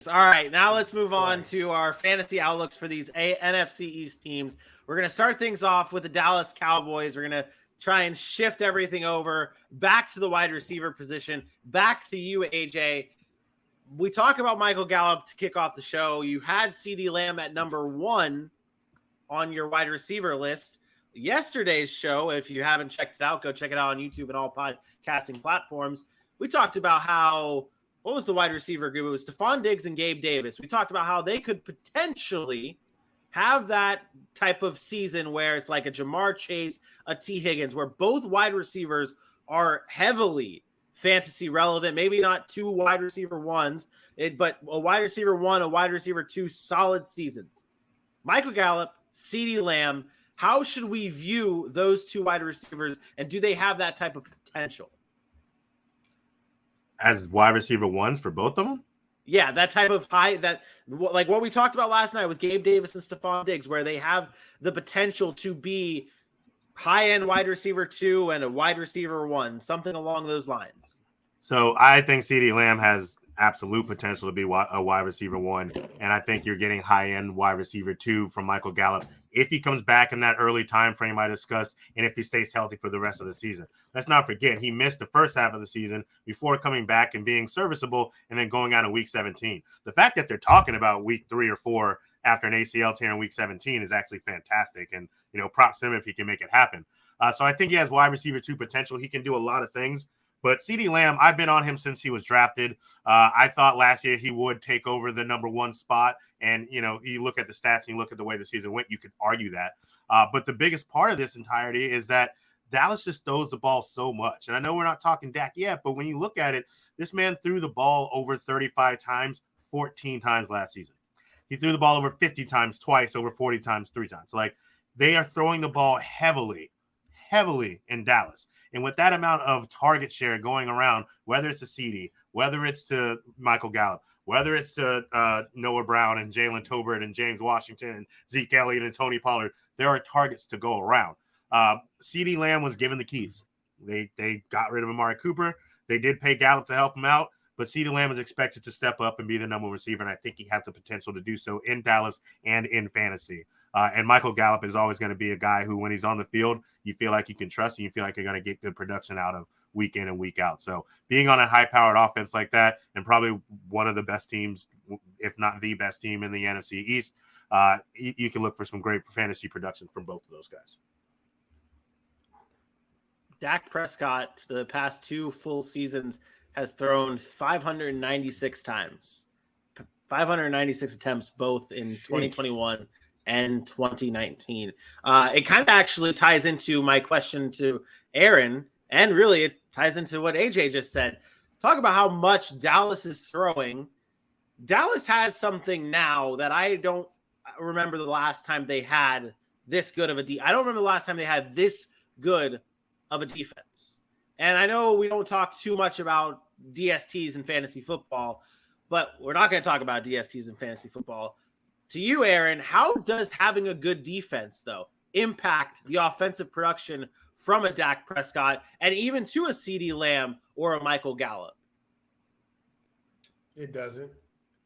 All right, now let's move on to our fantasy outlooks for these NFC East teams. We're going to start things off with the Dallas Cowboys. We're going to try and shift everything over back to the wide receiver position, back to you, AJ. We talk about Michael Gallup to kick off the show. You had CeeDee Lamb at number 1 on your wide receiver list. Yesterday's show, if you haven't checked it out, go check it out on YouTube and all podcasting platforms. We talked about how, what was the wide receiver group? It was Stephon Diggs and Gabe Davis. We talked about how they could potentially have that type of season where it's like a Jamar Chase, a T. Higgins, where both wide receivers are heavily fantasy relevant. Maybe not 2 wide receiver ones, but a wide receiver 1, a wide receiver 2, solid seasons. Michael Gallup, CeeDee Lamb, how should we view those 2 wide receivers, and do they have that type of potential? As wide receiver 1s for both of them? Yeah, that type of high, that like what we talked about last night with Gabe Davis and Stephon Diggs, where they have the potential to be high-end wide receiver 2 and a wide receiver 1, something along those lines. So I think CeeDee Lamb has absolute potential to be a wide receiver 1, and I think you're getting high-end wide receiver 2 from Michael Gallup if he comes back in that early time frame I discussed, and if he stays healthy for the rest of the season. Let's not forget, he missed the first half of the season before coming back and being serviceable and then going out in week 17. The fact that they're talking about week 3 or 4 after an ACL tear in week 17 is actually fantastic, and props to him if he can make it happen. So I think he has wide receiver 2 potential. He can do a lot of things. But CeeDee Lamb, I've been on him since he was drafted. I thought last year he would take over the number 1 spot. And, you look at the stats and you look at the way the season went, you could argue that. But the biggest part of this entirety is that Dallas just throws the ball so much. And I know we're not talking Dak yet, but when you look at it, this man threw the ball over 35 times, 14 times last season. He threw the ball over 50 times twice, over 40 times 3 times. Like, they are throwing the ball heavily in Dallas. And with that amount of target share going around, whether it's to CeeDee, whether it's to Michael Gallup, whether it's to Noah Brown and Jalen Tolbert and James Washington and Zeke Elliott and Tony Pollard, there are targets to go around. CeeDee Lamb was given the keys. They got rid of Amari Cooper. They did pay Gallup to help him out, but CeeDee Lamb is expected to step up and be the number 1 receiver, and I think he has the potential to do so in Dallas and in fantasy. And Michael Gallup is always going to be a guy who, when he's on the field, you feel like you can trust and you feel like you're going to get good production out of week in and week out. So being on a high-powered offense like that, and probably one of the best teams, if not the best team in the NFC East, you can look for some great fantasy production from both of those guys. Dak Prescott, the past 2 full seasons, has thrown 596 times. 596 attempts, both in 2021 and 2019. It kind of actually ties into my question to Aaron, and really it ties into what AJ just said. Talk about how much Dallas is throwing. Dallas has something now that I don't remember the last time they had this good of a I don't remember the last time they had this good of a defense. And I know we don't talk too much about DSTs in fantasy football, but we're not going to talk about DSTs in fantasy football. To you, Aaron, how does having a good defense, though, impact the offensive production from a Dak Prescott and even to a CeeDee Lamb or a Michael Gallup? It doesn't.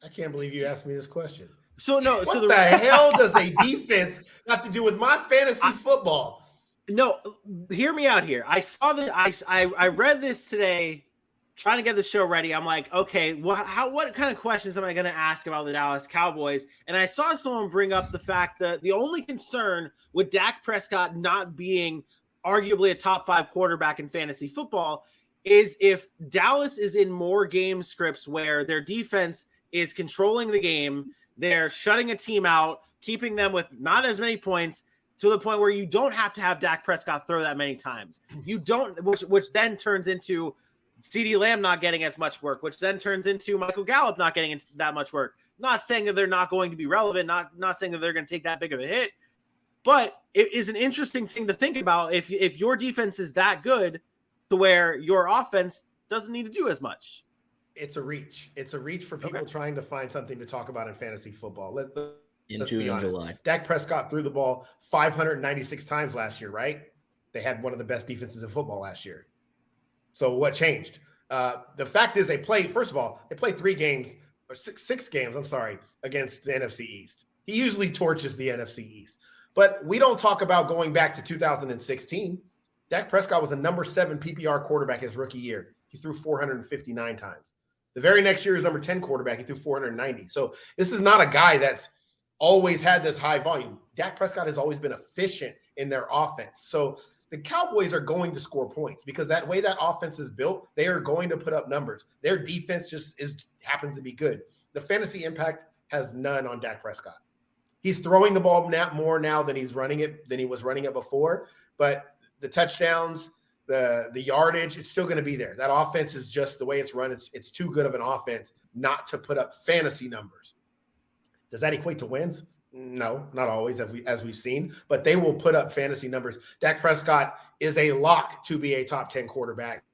I can't believe you asked me this question. So no. What the hell does a defense have to do with my fantasy football? No, hear me out here. I saw that. I read this today, trying to get the show ready. I'm like, okay, what kind of questions am I going to ask about the Dallas Cowboys? And I saw someone bring up the fact that the only concern with Dak Prescott not being arguably a top 5 quarterback in fantasy football is if Dallas is in more game scripts where their defense is controlling the game, they're shutting a team out, keeping them with not as many points, to the point where you don't have to have Dak Prescott throw that many times. You don't, which then turns into CeeDee Lamb not getting as much work, which then turns into Michael Gallup not getting that much work. Not saying that they're not going to be relevant, not saying that they're going to take that big of a hit, but it is an interesting thing to think about if your defense is that good to where your offense doesn't need to do as much. It's a reach. It's a reach for people trying to find something to talk about in fantasy football. In June and July. Dak Prescott threw the ball 596 times last year, right? They had one of the best defenses in football last year. So what changed? The fact is they played 3 games or six games, I'm sorry, against the NFC East. He usually torches the NFC East. But we don't talk about going back to 2016. Dak Prescott was the number 7 PPR quarterback his rookie year. He threw 459 times. The very next year, his number 10 quarterback, he threw 490. So this is not a guy that's always had this high volume. Dak Prescott has always been efficient in their offense. So the Cowboys are going to score points because that way that offense is built, they are going to put up numbers. Their defense just happens to be good. The fantasy impact has none on Dak Prescott. He's throwing the ball more now than he was running it before. But the touchdowns, the yardage, it's still going to be there. That offense is just the way it's run. It's too good of an offense not to put up fantasy numbers. Does that equate to wins? No, not always, as we've seen, but they will put up fantasy numbers. Dak Prescott is a lock to be a top 10 quarterback.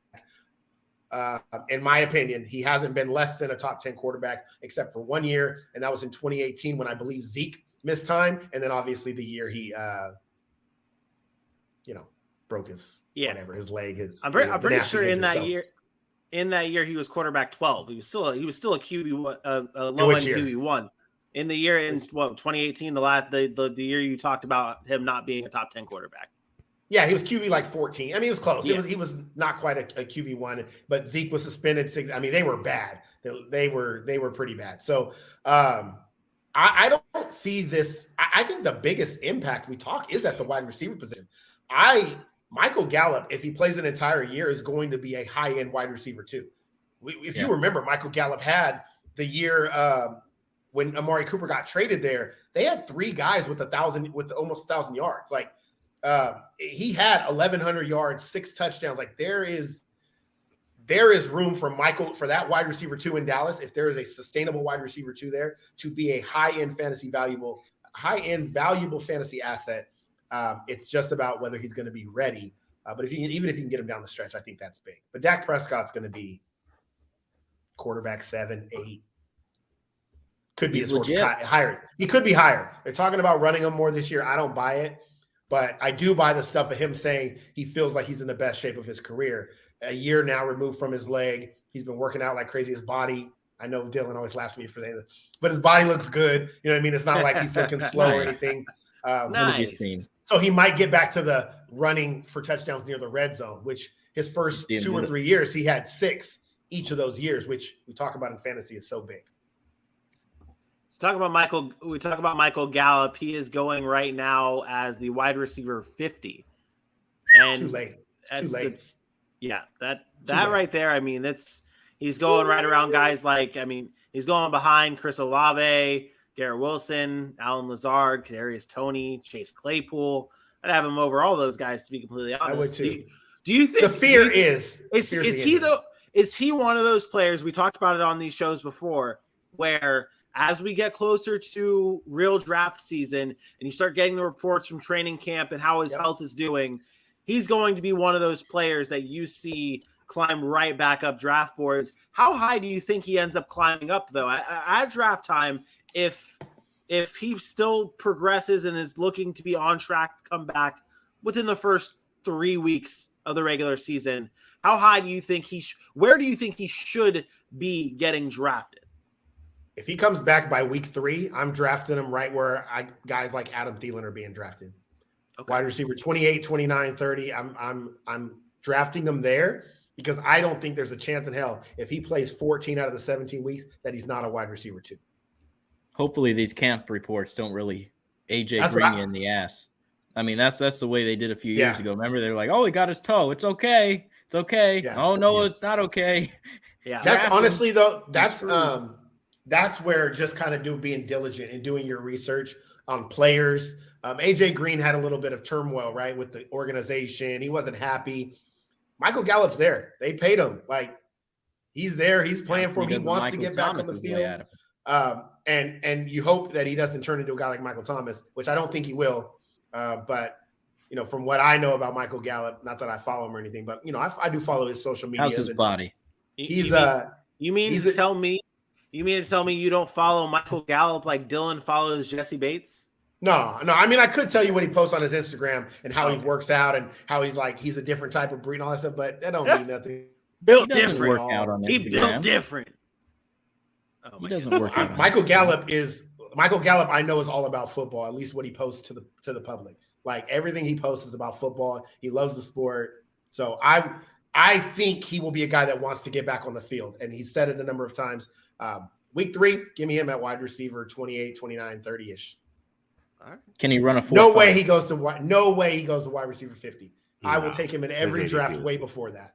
In my opinion, he hasn't been less than a top 10 quarterback except for 1 year, and that was in 2018 when I believe Zeke missed time, and then obviously the year he, broke his leg. I'm pretty sure in that year he was quarterback 12. He was still a QB, a low end QB1. In the year in 2018, the year you talked about him not being a top 10 quarterback. Yeah, he was QB like 14. I mean, he was close. Yeah. He was not quite a QB1, but Zeke was suspended 6. I mean, they were bad. They were pretty bad. So I don't see this. I think the biggest impact we talk is at the wide receiver position. Michael Gallup, if he plays an entire year, is going to be a high-end wide receiver too. If you remember, Michael Gallup had the year when Amari Cooper got traded there, they had 3 guys with almost 1,000 yards. Like he had 1,100 yards, 6 touchdowns. Like there is room for that wide receiver 2 in Dallas. If there is a sustainable wide receiver 2 there to be a high-end valuable fantasy asset. It's just about whether he's going to be ready. But even if you can get him down the stretch, I think that's big. But Dak Prescott's going to be quarterback 7, 8. Could be higher. He could be higher. They're talking about running him more this year. I don't buy it, but I do buy the stuff of him saying he feels like he's in the best shape of his career. A year now removed from his leg. He's been working out like crazy. His body, I know Dylan always laughs at me for saying this, but his body looks good. You know what I mean? It's not like he's looking slow or anything. Nice. So he might get back to the running for touchdowns near the red zone, which his first 2 or 3 years, he had 6 each of those years, which we talk about in fantasy is so big. Let's talk about Michael. We talk about Michael Gallup. He is going right now as the wide receiver 50. And too late. That right there. I mean, he's going right around guys like, he's going behind Chris Olave, Garrett Wilson, Alan Lazard, Kadarius Toney, Chase Claypool. I'd have him over all those guys, to be completely honest. I would too. Do you think the fear is he one of those players? We talked about it on these shows before, where as we get closer to real draft season and you start getting the reports from training camp and how his health is doing, he's going to be one of those players that you see climb right back up draft boards. How high do you think he ends up climbing up, though, at draft time, if he still progresses and is looking to be on track to come back within the first 3 weeks of the regular season? How high do you think where do you think he should be getting drafted? If he comes back by week 3, I'm drafting him right where guys like Adam Thielen are being drafted. Okay. Wide receiver 28, 29, 30. I'm drafting him there because I don't think there's a chance in hell if he plays 14 out of the 17 weeks that he's not a wide receiver 2. Hopefully these camp reports don't really AJ Green you in the ass. I mean, that's the way they did a few years ago. Remember, they were like, "Oh, he got his toe. It's okay. It's okay." Yeah. Oh no, it's not okay. Yeah. That's honestly though. That's where just kind of being diligent and doing your research on players. AJ Green had a little bit of turmoil, right, with the organization. He wasn't happy. Michael Gallup's there. They paid him. Like, he's there. He's playing for him. He wants to get back on the field. And you hope that he doesn't turn into a guy like Michael Thomas, which I don't think he will. But, from what I know about Michael Gallup, not that I follow him or anything, but, I do follow his social media. How's his body? You mean to tell me you don't follow Michael Gallup like Dylan follows Jesse Bates? No. I mean, I could tell you what he posts on his Instagram and how he works out and how he's a different type of breed and all that stuff, but that don't mean nothing. Built different. Work out on he built different. He doesn't work out. Michael Gallup, I know, is all about football, at least what he posts to the public. Like everything he posts is about football. He loves the sport. So I think he will be a guy that wants to get back on the field. And he's said it a number of times. Week 3, give me him at wide receiver 28, 29, 30-ish. All right. Can he run a 4.5? No way he goes to wide receiver 50. I will take him in every draft way before that.